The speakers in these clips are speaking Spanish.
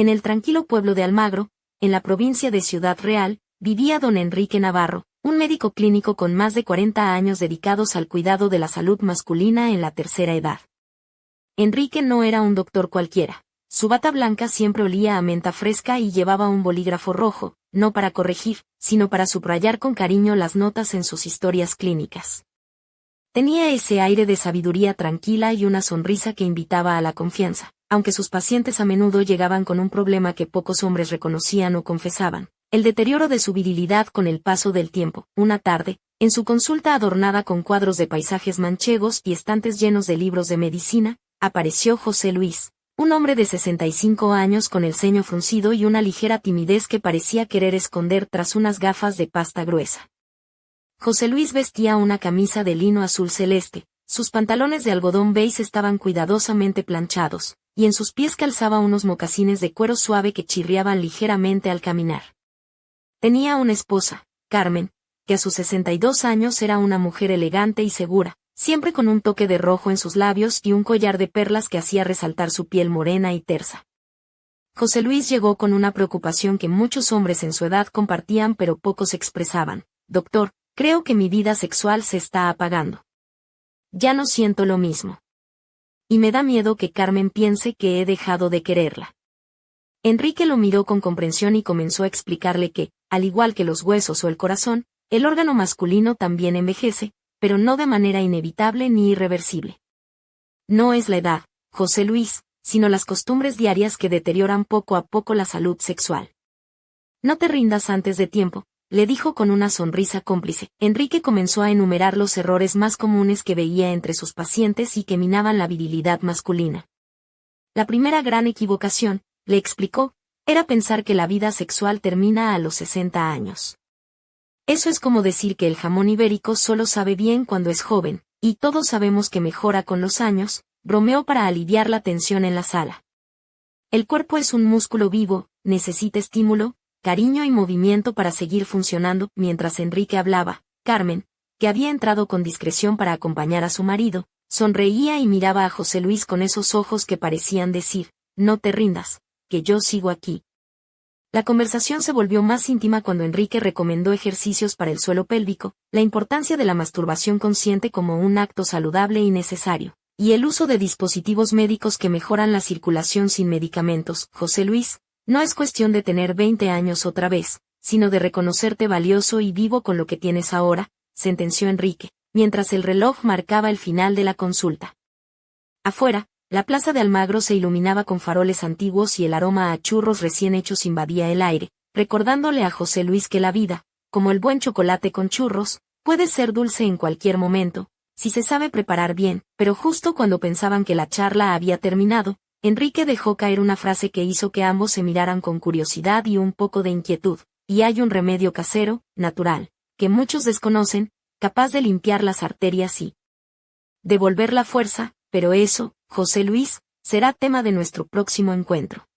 En el tranquilo pueblo de Almagro, en la provincia de Ciudad Real, vivía don Enrique Navarro, un médico clínico con más de 40 años dedicados al cuidado de la salud masculina en la tercera edad. Enrique no era un doctor cualquiera. Su bata blanca siempre olía a menta fresca y llevaba un bolígrafo rojo, no para corregir, sino para subrayar con cariño las notas en sus historias clínicas. Tenía ese aire de sabiduría tranquila y una sonrisa que invitaba a la confianza, aunque sus pacientes a menudo llegaban con un problema que pocos hombres reconocían o confesaban: el deterioro de su virilidad con el paso del tiempo. Una tarde, en su consulta adornada con cuadros de paisajes manchegos y estantes llenos de libros de medicina, apareció José Luis, un hombre de 65 años con el ceño fruncido y una ligera timidez que parecía querer esconder tras unas gafas de pasta gruesa. José Luis vestía una camisa de lino azul celeste, sus pantalones de algodón beige estaban cuidadosamente planchados, y en sus pies calzaba unos mocasines de cuero suave que chirriaban ligeramente al caminar. Tenía una esposa, Carmen, que a sus 62 años era una mujer elegante y segura, siempre con un toque de rojo en sus labios y un collar de perlas que hacía resaltar su piel morena y tersa. José Luis llegó con una preocupación que muchos hombres en su edad compartían pero pocos expresaban: doctor, creo que mi vida sexual se está apagando. Ya no siento lo mismo. Y me da miedo que Carmen piense que he dejado de quererla. Enrique lo miró con comprensión y comenzó a explicarle que, al igual que los huesos o el corazón, el órgano masculino también envejece, pero no de manera inevitable ni irreversible. No es la edad, José Luis, sino las costumbres diarias que deterioran poco a poco la salud sexual. No te rindas antes de tiempo, le dijo con una sonrisa cómplice. Enrique comenzó a enumerar los errores más comunes que veía entre sus pacientes y que minaban la virilidad masculina. La primera gran equivocación, le explicó, era pensar que la vida sexual termina a los 60 años. Eso es como decir que el jamón ibérico solo sabe bien cuando es joven, y todos sabemos que mejora con los años, bromeó para aliviar la tensión en la sala. El cuerpo es un músculo vivo, necesita estímulo, cariño y movimiento para seguir funcionando. Mientras Enrique hablaba, Carmen, que había entrado con discreción para acompañar a su marido, sonreía y miraba a José Luis con esos ojos que parecían decir: no te rindas, que yo sigo aquí. La conversación se volvió más íntima cuando Enrique recomendó ejercicios para el suelo pélvico, la importancia de la masturbación consciente como un acto saludable y necesario, y el uso de dispositivos médicos que mejoran la circulación sin medicamentos. José Luis, no es cuestión de tener 20 años otra vez, sino de reconocerte valioso y vivo con lo que tienes ahora, sentenció Enrique, mientras el reloj marcaba el final de la consulta. Afuera, la plaza de Almagro se iluminaba con faroles antiguos y el aroma a churros recién hechos invadía el aire, recordándole a José Luis que la vida, como el buen chocolate con churros, puede ser dulce en cualquier momento, si se sabe preparar bien. Pero justo cuando pensaban que la charla había terminado, Enrique dejó caer una frase que hizo que ambos se miraran con curiosidad y un poco de inquietud: y hay un remedio casero, natural, que muchos desconocen, capaz de limpiar las arterias y devolver la fuerza, pero eso, José Luis, será tema de nuestro próximo encuentro.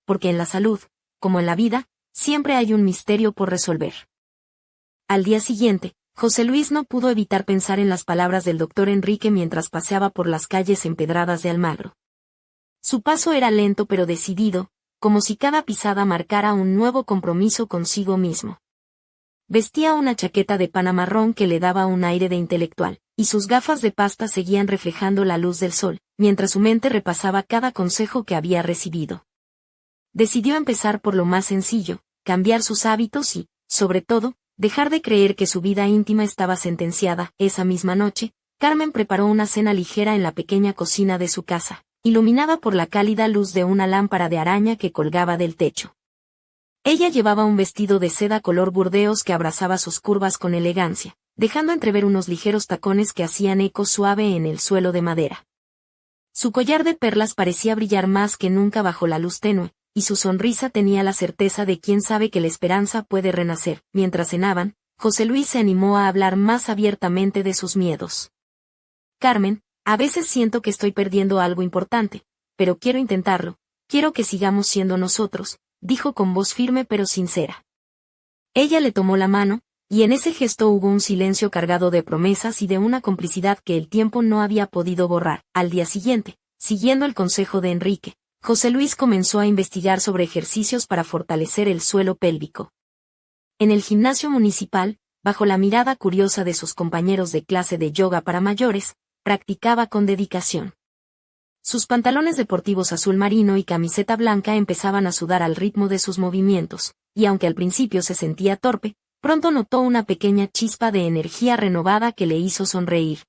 Porque en la salud, como en la vida, siempre hay un misterio por resolver. Al día siguiente, José Luis no pudo evitar pensar en las palabras del doctor Enrique mientras paseaba por las calles empedradas de Almagro. Su paso era lento pero decidido, como si cada pisada marcara un nuevo compromiso consigo mismo. Vestía una chaqueta de pana marrón que le daba un aire de intelectual, y sus gafas de pasta seguían reflejando la luz del sol, mientras su mente repasaba cada consejo que había recibido. Decidió empezar por lo más sencillo: cambiar sus hábitos y, sobre todo, dejar de creer que su vida íntima estaba sentenciada. Esa misma noche, Carmen preparó una cena ligera en la pequeña cocina de su casa, iluminada por la cálida luz de una lámpara de araña que colgaba del techo. Ella llevaba un vestido de seda color burdeos que abrazaba sus curvas con elegancia, dejando entrever unos ligeros tacones que hacían eco suave en el suelo de madera. Su collar de perlas parecía brillar más que nunca bajo la luz tenue, y su sonrisa tenía la certeza de quien sabe que la esperanza puede renacer. Mientras cenaban, José Luis se animó a hablar más abiertamente de sus miedos. Carmen, a veces siento que estoy perdiendo algo importante, pero quiero intentarlo, quiero que sigamos siendo nosotros, dijo con voz firme pero sincera. Ella le tomó la mano, y en ese gesto hubo un silencio cargado de promesas y de una complicidad que el tiempo no había podido borrar. Al día siguiente, siguiendo el consejo de Enrique, José Luis comenzó a investigar sobre ejercicios para fortalecer el suelo pélvico. En el gimnasio municipal, bajo la mirada curiosa de sus compañeros de clase de yoga para mayores, practicaba con dedicación. Sus pantalones deportivos azul marino y camiseta blanca empezaban a sudar al ritmo de sus movimientos, y aunque al principio se sentía torpe, pronto notó una pequeña chispa de energía renovada que le hizo sonreír.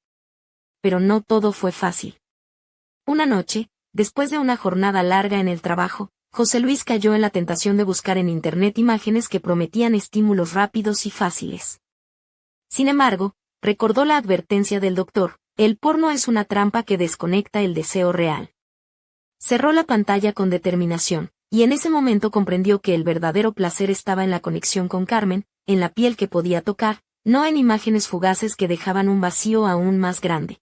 Pero no todo fue fácil. Una noche, después de una jornada larga en el trabajo, José Luis cayó en la tentación de buscar en Internet imágenes que prometían estímulos rápidos y fáciles. Sin embargo, recordó la advertencia del doctor: el porno es una trampa que desconecta el deseo real. Cerró la pantalla con determinación, y en ese momento comprendió que el verdadero placer estaba en la conexión con Carmen, en la piel que podía tocar, no en imágenes fugaces que dejaban un vacío aún más grande.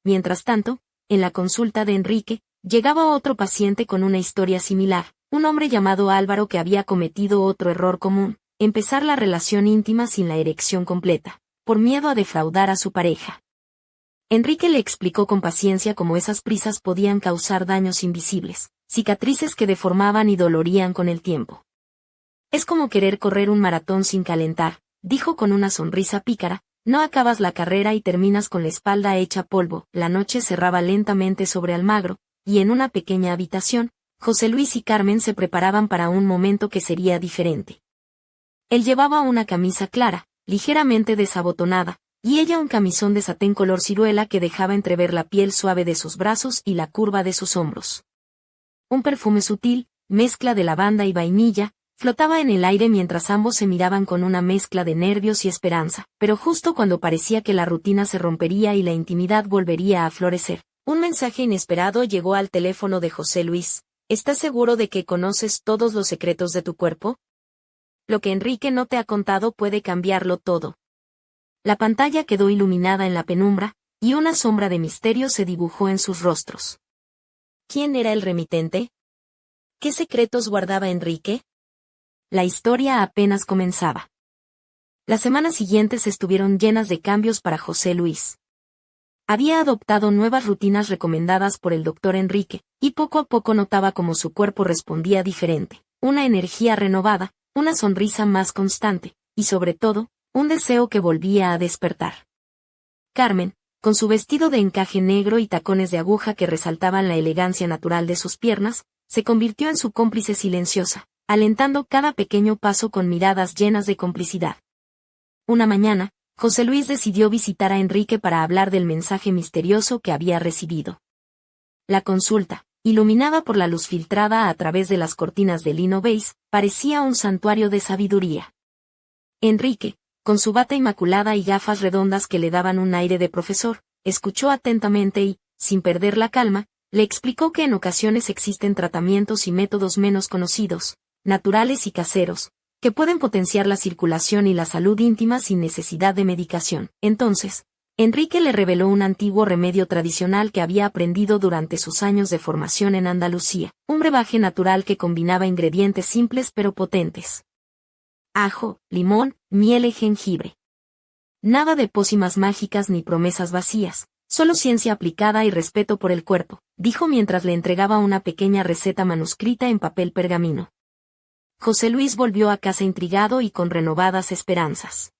Mientras tanto, en la consulta de Enrique, llegaba otro paciente con una historia similar, un hombre llamado Álvaro que había cometido otro error común: empezar la relación íntima sin la erección completa, por miedo a defraudar a su pareja. Enrique le explicó con paciencia cómo esas prisas podían causar daños invisibles, cicatrices que deformaban y dolorían con el tiempo. Es como querer correr un maratón sin calentar, dijo con una sonrisa pícara: no acabas la carrera y terminas con la espalda hecha polvo. La noche cerraba lentamente sobre Almagro, y en una pequeña habitación, José Luis y Carmen se preparaban para un momento que sería diferente. Él llevaba una camisa clara, ligeramente desabotonada, y ella un camisón de satén color ciruela que dejaba entrever la piel suave de sus brazos y la curva de sus hombros. Un perfume sutil, mezcla de lavanda y vainilla, flotaba en el aire mientras ambos se miraban con una mezcla de nervios y esperanza, pero justo cuando parecía que la rutina se rompería y la intimidad volvería a florecer, un mensaje inesperado llegó al teléfono de José Luis: ¿estás seguro de que conoces todos los secretos de tu cuerpo? Lo que Enrique no te ha contado puede cambiarlo todo. La pantalla quedó iluminada en la penumbra, y una sombra de misterio se dibujó en sus rostros. ¿Quién era el remitente? ¿Qué secretos guardaba Enrique? La historia apenas comenzaba. Las semanas siguientes estuvieron llenas de cambios para José Luis. Había adoptado nuevas rutinas recomendadas por el doctor Enrique, y poco a poco notaba cómo su cuerpo respondía diferente: una energía renovada, una sonrisa más constante, y sobre todo, un deseo que volvía a despertar. Carmen, con su vestido de encaje negro y tacones de aguja que resaltaban la elegancia natural de sus piernas, se convirtió en su cómplice silenciosa, alentando cada pequeño paso con miradas llenas de complicidad. Una mañana, José Luis decidió visitar a Enrique para hablar del mensaje misterioso que había recibido. La consulta, iluminada por la luz filtrada a través de las cortinas de lino beige, parecía un santuario de sabiduría. Enrique, con su bata inmaculada y gafas redondas que le daban un aire de profesor, escuchó atentamente y, sin perder la calma, le explicó que en ocasiones existen tratamientos y métodos menos conocidos, naturales y caseros, que pueden potenciar la circulación y la salud íntima sin necesidad de medicación. Entonces, Enrique le reveló un antiguo remedio tradicional que había aprendido durante sus años de formación en Andalucía, un brebaje natural que combinaba ingredientes simples pero potentes: ajo, limón, miel y jengibre. Nada de pócimas mágicas ni promesas vacías, solo ciencia aplicada y respeto por el cuerpo, dijo mientras le entregaba una pequeña receta manuscrita en papel pergamino. José Luis volvió a casa intrigado y con renovadas esperanzas.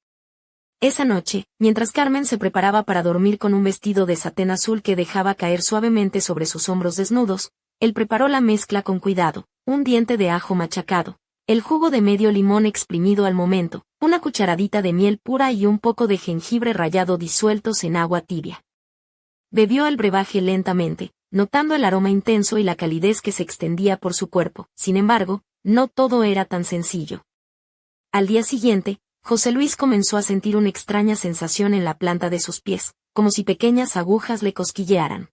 Esa noche, mientras Carmen se preparaba para dormir con un vestido de satén azul que dejaba caer suavemente sobre sus hombros desnudos, él preparó la mezcla con cuidado: un diente de ajo machacado, el jugo de medio limón exprimido al momento, una cucharadita de miel pura y un poco de jengibre rallado disueltos en agua tibia. Bebió el brebaje lentamente, notando el aroma intenso y la calidez que se extendía por su cuerpo. Sin embargo, no todo era tan sencillo. Al día siguiente, José Luis comenzó a sentir una extraña sensación en la planta de sus pies, como si pequeñas agujas le cosquillearan.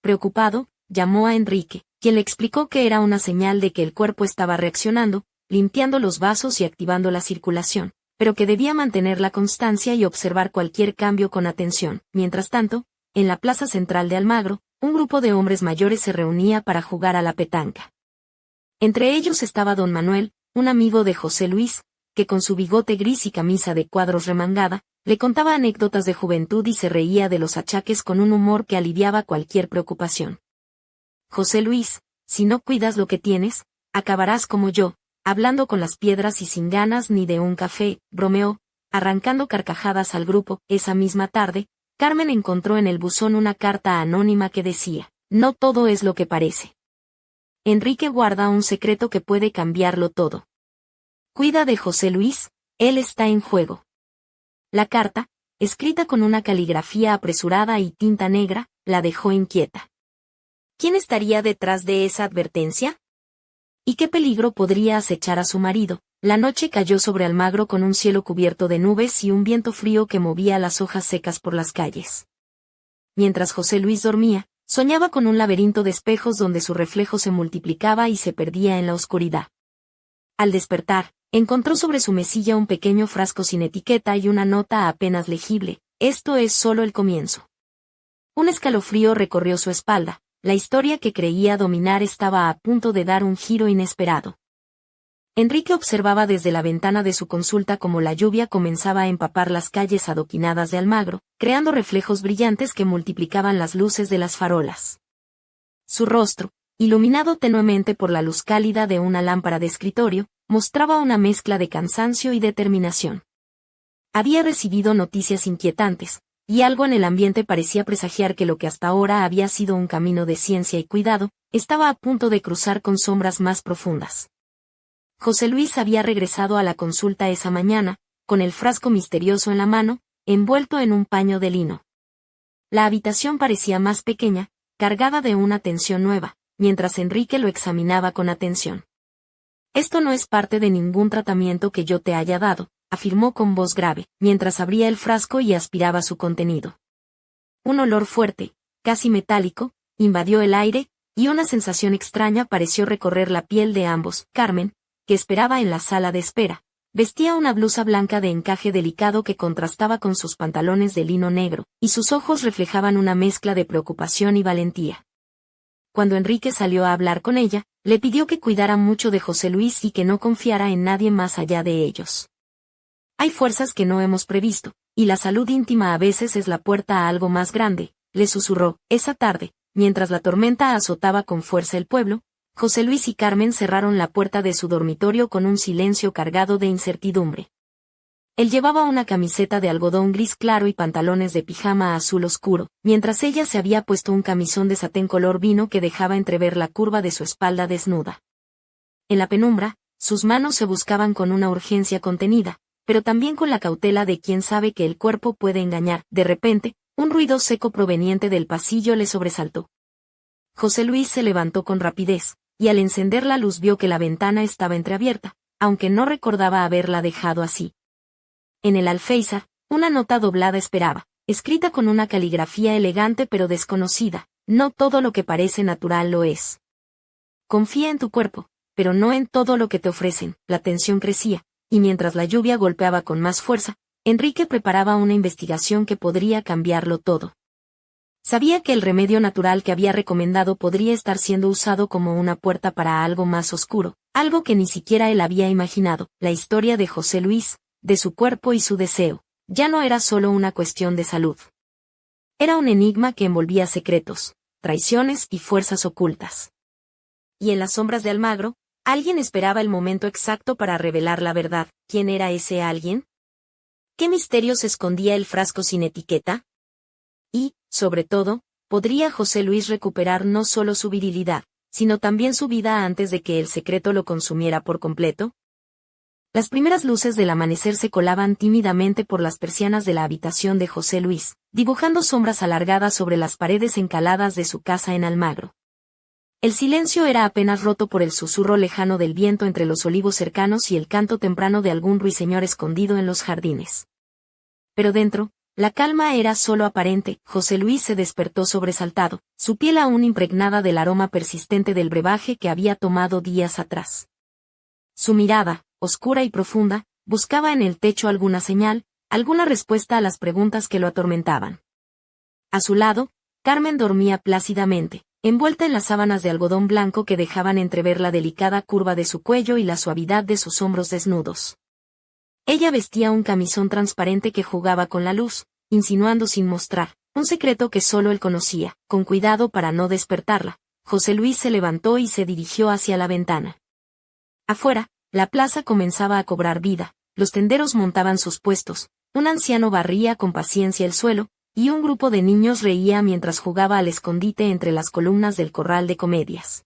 Preocupado, llamó a Enrique, quien le explicó que era una señal de que el cuerpo estaba reaccionando, limpiando los vasos y activando la circulación, pero que debía mantener la constancia y observar cualquier cambio con atención. Mientras tanto, en la plaza central de Almagro, un grupo de hombres mayores se reunía para jugar a la petanca. Entre ellos estaba don Manuel, un amigo de José Luis, que con su bigote gris y camisa de cuadros remangada, le contaba anécdotas de juventud y se reía de los achaques con un humor que aliviaba cualquier preocupación. José Luis, si no cuidas lo que tienes, acabarás como yo, hablando con las piedras y sin ganas ni de un café, bromeó, arrancando carcajadas al grupo. Esa misma tarde, Carmen encontró en el buzón una carta anónima que decía: no todo es lo que parece. Enrique guarda un secreto que puede cambiarlo todo. Cuida de José Luis, él está en juego. La carta, escrita con una caligrafía apresurada y tinta negra, la dejó inquieta. ¿Quién estaría detrás de esa advertencia? ¿Y qué peligro podría acechar a su marido? La noche cayó sobre Almagro con un cielo cubierto de nubes y un viento frío que movía las hojas secas por las calles. Mientras José Luis dormía, soñaba con un laberinto de espejos donde su reflejo se multiplicaba y se perdía en la oscuridad. Al despertar, encontró sobre su mesilla un pequeño frasco sin etiqueta y una nota apenas legible: esto es solo el comienzo. Un escalofrío recorrió su espalda, la historia que creía dominar estaba a punto de dar un giro inesperado. Enrique observaba desde la ventana de su consulta cómo la lluvia comenzaba a empapar las calles adoquinadas de Almagro, creando reflejos brillantes que multiplicaban las luces de las farolas. Su rostro, iluminado tenuemente por la luz cálida de una lámpara de escritorio, mostraba una mezcla de cansancio y determinación. Había recibido noticias inquietantes, y algo en el ambiente parecía presagiar que lo que hasta ahora había sido un camino de ciencia y cuidado, estaba a punto de cruzar con sombras más profundas. José Luis había regresado a la consulta esa mañana, con el frasco misterioso en la mano, envuelto en un paño de lino. La habitación parecía más pequeña, cargada de una tensión nueva, mientras Enrique lo examinaba con atención. Esto no es parte de ningún tratamiento que yo te haya dado, afirmó con voz grave, mientras abría el frasco y aspiraba su contenido. Un olor fuerte, casi metálico, invadió el aire, y una sensación extraña pareció recorrer la piel de ambos. Carmen, que esperaba en la sala de espera, vestía una blusa blanca de encaje delicado que contrastaba con sus pantalones de lino negro, y sus ojos reflejaban una mezcla de preocupación y valentía. Cuando Enrique salió a hablar con ella, le pidió que cuidara mucho de José Luis y que no confiara en nadie más allá de ellos. Hay fuerzas que no hemos previsto, y la salud íntima a veces es la puerta a algo más grande, le susurró. Esa tarde, mientras la tormenta azotaba con fuerza el pueblo, José Luis y Carmen cerraron la puerta de su dormitorio con un silencio cargado de incertidumbre. Él llevaba una camiseta de algodón gris claro y pantalones de pijama azul oscuro, mientras ella se había puesto un camisón de satén color vino que dejaba entrever la curva de su espalda desnuda. En la penumbra, sus manos se buscaban con una urgencia contenida, pero también con la cautela de quien sabe que el cuerpo puede engañar. De repente, un ruido seco proveniente del pasillo le sobresaltó. José Luis se levantó con rapidez, y al encender la luz vio que la ventana estaba entreabierta, aunque no recordaba haberla dejado así. En el alféizar, una nota doblada esperaba, escrita con una caligrafía elegante pero desconocida: no todo lo que parece natural lo es. Confía en tu cuerpo, pero no en todo lo que te ofrecen. La tensión crecía, y mientras la lluvia golpeaba con más fuerza, Enrique preparaba una investigación que podría cambiarlo todo. Sabía que el remedio natural que había recomendado podría estar siendo usado como una puerta para algo más oscuro, algo que ni siquiera él había imaginado. La historia de José Luis, de su cuerpo y su deseo, ya no era solo una cuestión de salud. Era un enigma que envolvía secretos, traiciones y fuerzas ocultas. Y en las sombras de Almagro, alguien esperaba el momento exacto para revelar la verdad. ¿Quién era ese alguien? ¿Qué misterios escondía el frasco sin etiqueta? Y, sobre todo, ¿podría José Luis recuperar no solo su virilidad, sino también su vida antes de que el secreto lo consumiera por completo? Las primeras luces del amanecer se colaban tímidamente por las persianas de la habitación de José Luis, dibujando sombras alargadas sobre las paredes encaladas de su casa en Almagro. El silencio era apenas roto por el susurro lejano del viento entre los olivos cercanos y el canto temprano de algún ruiseñor escondido en los jardines. Pero dentro, la calma era solo aparente. José Luis se despertó sobresaltado, su piel aún impregnada del aroma persistente del brebaje que había tomado días atrás. Su mirada, oscura y profunda, buscaba en el techo alguna señal, alguna respuesta a las preguntas que lo atormentaban. A su lado, Carmen dormía plácidamente, envuelta en las sábanas de algodón blanco que dejaban entrever la delicada curva de su cuello y la suavidad de sus hombros desnudos. Ella vestía un camisón transparente que jugaba con la luz, insinuando sin mostrar, un secreto que solo él conocía. Con cuidado para no despertarla, José Luis se levantó y se dirigió hacia la ventana. Afuera, la plaza comenzaba a cobrar vida, los tenderos montaban sus puestos, un anciano barría con paciencia el suelo, y un grupo de niños reía mientras jugaba al escondite entre las columnas del corral de comedias.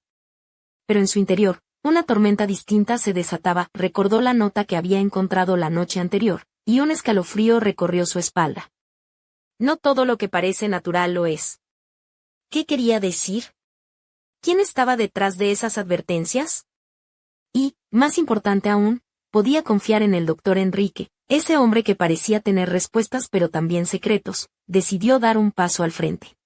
Pero en su interior, una tormenta distinta se desataba, recordó la nota que había encontrado la noche anterior, y un escalofrío recorrió su espalda. No todo lo que parece natural lo es. ¿Qué quería decir? ¿Quién estaba detrás de esas advertencias? Y, más importante aún, podía confiar en el doctor Enrique, ese hombre que parecía tener respuestas pero también secretos. Decidió dar un paso al frente.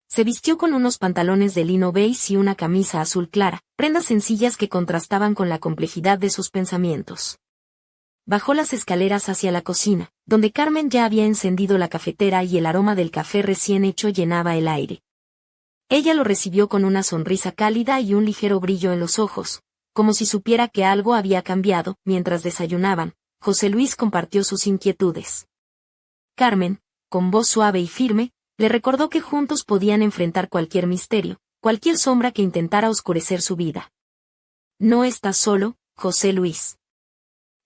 Se vistió con unos pantalones de lino beige y una camisa azul clara, prendas sencillas que contrastaban con la complejidad de sus pensamientos. Bajó las escaleras hacia la cocina, donde Carmen ya había encendido la cafetera y el aroma del café recién hecho llenaba el aire. Ella lo recibió con una sonrisa cálida y un ligero brillo en los ojos, como si supiera que algo había cambiado. Mientras desayunaban, José Luis compartió sus inquietudes. Carmen, con voz suave y firme, le recordó que juntos podían enfrentar cualquier misterio, cualquier sombra que intentara oscurecer su vida. No estás solo, José Luis.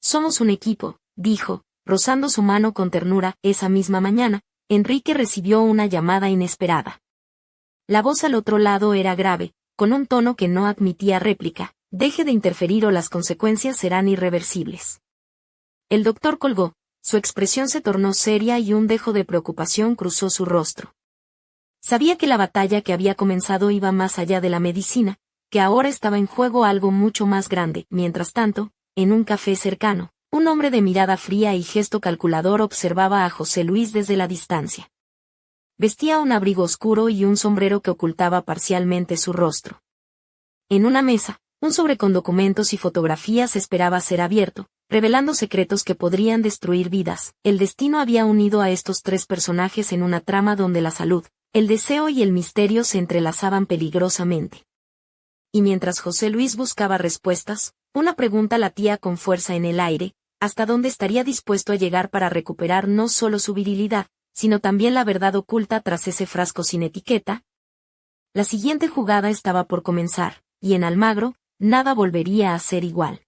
Somos un equipo, dijo, rozando su mano con ternura. Esa misma mañana, Enrique recibió una llamada inesperada. La voz al otro lado era grave, con un tono que no admitía réplica. Deje de interferir o las consecuencias serán irreversibles. El doctor colgó. Su expresión se tornó seria y un dejo de preocupación cruzó su rostro. Sabía que la batalla que había comenzado iba más allá de la medicina, que ahora estaba en juego algo mucho más grande. Mientras tanto, en un café cercano, un hombre de mirada fría y gesto calculador observaba a José Luis desde la distancia. Vestía un abrigo oscuro y un sombrero que ocultaba parcialmente su rostro. En una mesa, un sobre con documentos y fotografías esperaba ser abierto, revelando secretos que podrían destruir vidas. El destino había unido a estos tres personajes en una trama donde la salud, el deseo y el misterio se entrelazaban peligrosamente. Y mientras José Luis buscaba respuestas, una pregunta latía con fuerza en el aire: ¿hasta dónde estaría dispuesto a llegar para recuperar no solo su virilidad, sino también la verdad oculta tras ese frasco sin etiqueta? La siguiente jugada estaba por comenzar, y en Almagro, nada volvería a ser igual.